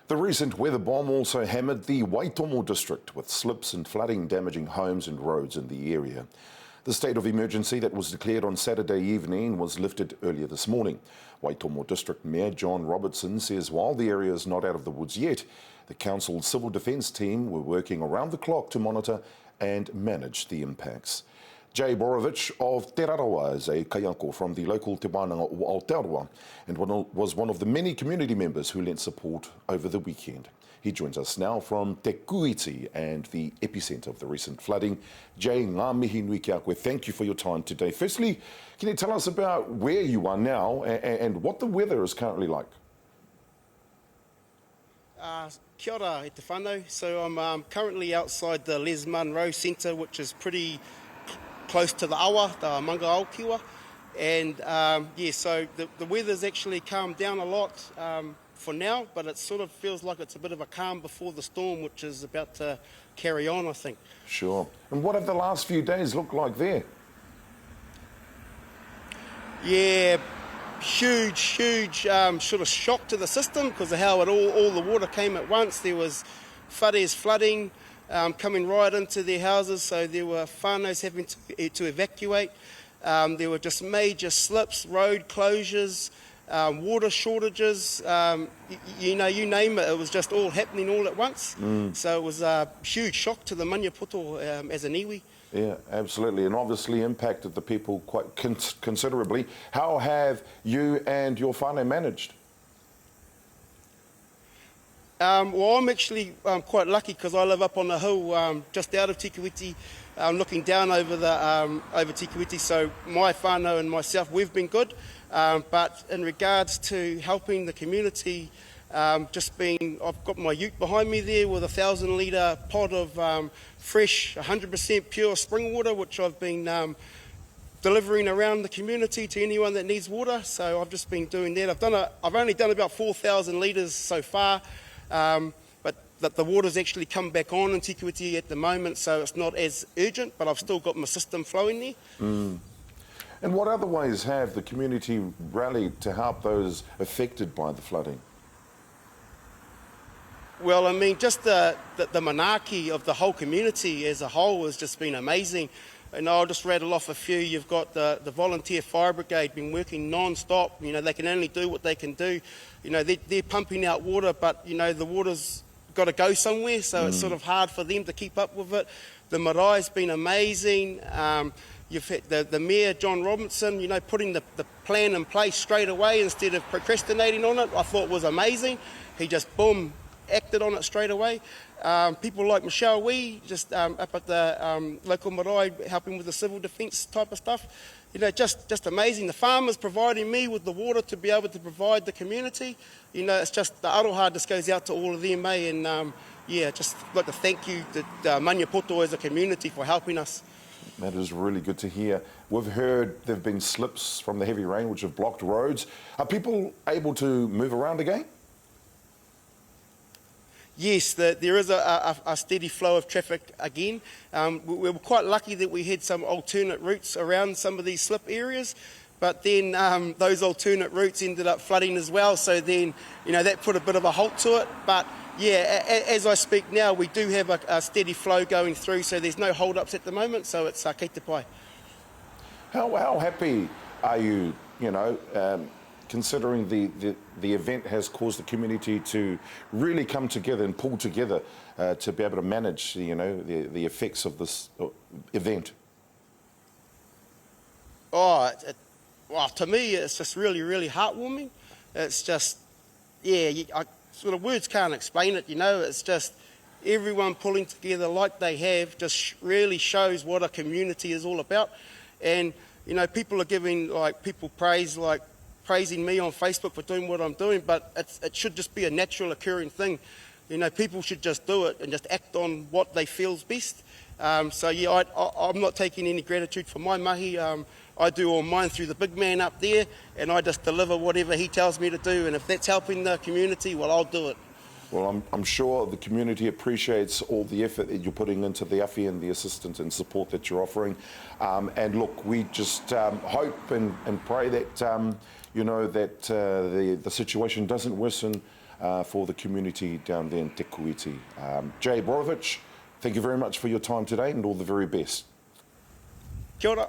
The recent weather bomb also hammered the Waitomo district with slips and flooding damaging homes and roads in the area. The state of emergency that was declared on Saturday evening was lifted earlier this morning. Waitomo District Mayor John Robertson says while the area is not out of the woods yet, the council's civil defence team were working around the clock to monitor and manage the impacts. Jay Borovich of Te Rarawa is a kaiako from the local Te Wānanga o Aotearoa and was one of the many community members who lent support over the weekend. He joins us now from Te Kuiti and the epicentre of the recent flooding. Jay, ngā mihi nui ki a koe. Thank you for your time today. Firstly, can you tell us about where you are now and what the weather is currently like? Kia ora e te whānau. So I'm currently outside the Les Munro Centre, which is pretty close to the awa, the manga aokiwa. And so the weather's actually calmed down a lot for now, but it sort of feels like it's a bit of a calm before the storm, which is about to carry on, I think. Sure. And what have the last few days looked like there? Yeah, huge sort of shock to the system because of how all the water came at once. There was whares flooding coming right into their houses, so there were whānaus having to evacuate. There were just major slips, road closures, water shortages, you name it, it was just all happening all at once. So it was a huge shock to the maniapoto as an iwi. Yeah, absolutely, and obviously impacted the people quite considerably. How have you and your whānau managed? Well, I'm actually quite lucky because I live up on a hill just out of Te Kuiti, looking down over Te Kuiti, so my whānau and myself, we've been good. But in regards to helping the community, I've got my ute behind me there with a 1,000 litre pot of fresh, 100% pure spring water, which I've been delivering around the community to anyone that needs water. So I've just been doing that. I've only done about 4,000 litres so far, but the water's actually come back on in Te Kuiti at the moment, so it's not as urgent, but I've still got my system flowing there. And what other ways have the community rallied to help those affected by the flooding? Well, I mean, just the manaaki of the whole community as a whole has just been amazing. And I'll just rattle off a few. You've got the volunteer fire brigade been working non-stop. You know, they can only do what they can do. You know, they're pumping out water, but, you know, the water's got to go somewhere, so it's sort of hard for them to keep up with it. The marai's been amazing. You've had the Mayor, John Robertson, you know, putting the plan in place straight away instead of procrastinating on it, I thought was amazing. He just, boom, acted on it straight away. People like Michelle Wee, just up at the local marae, helping with the civil defence type of stuff. You know, just amazing. The farmers providing me with the water to be able to provide the community. You know, it's just, the aroha just goes out to all of them, and just like to thank you, the maniapoto as a community for helping us. That is really good to hear. We've heard there have been slips from the heavy rain which have blocked roads. Are people able to move around again? Yes, there is a steady flow of traffic again. We were quite lucky that we had some alternate routes around some of these slip areas, but then those alternate routes ended up flooding as well, so then, you know, that put a bit of a halt to it. But yeah, as I speak now, we do have a steady flow going through, so there's no hold-ups at the moment, so it's kei te pai. How happy are you, considering the event has caused the community to really come together and pull together to be able to manage, the effects of this event? Well, to me, it's just really, really heartwarming. It's just, sort of words can't explain it, it's just everyone pulling together like they have just really shows what a community is all about. And, people are giving, people praise, praising me on Facebook for doing what I'm doing, but it should just be a natural occurring thing. People should just do it and just act on what they feel's best. I'm not taking any gratitude for my mahi. I do all mine through the big man up there, and I just deliver whatever he tells me to do, and if that's helping the community, well, I'll do it. Well, I'm sure the community appreciates all the effort that you're putting into the awhi and the assistance and support that you're offering. And look, we just hope and pray that, that the situation doesn't worsen for the community down there in Te Kuiti. Jay Borovich, thank you very much for your time today and all the very best. Kia ora.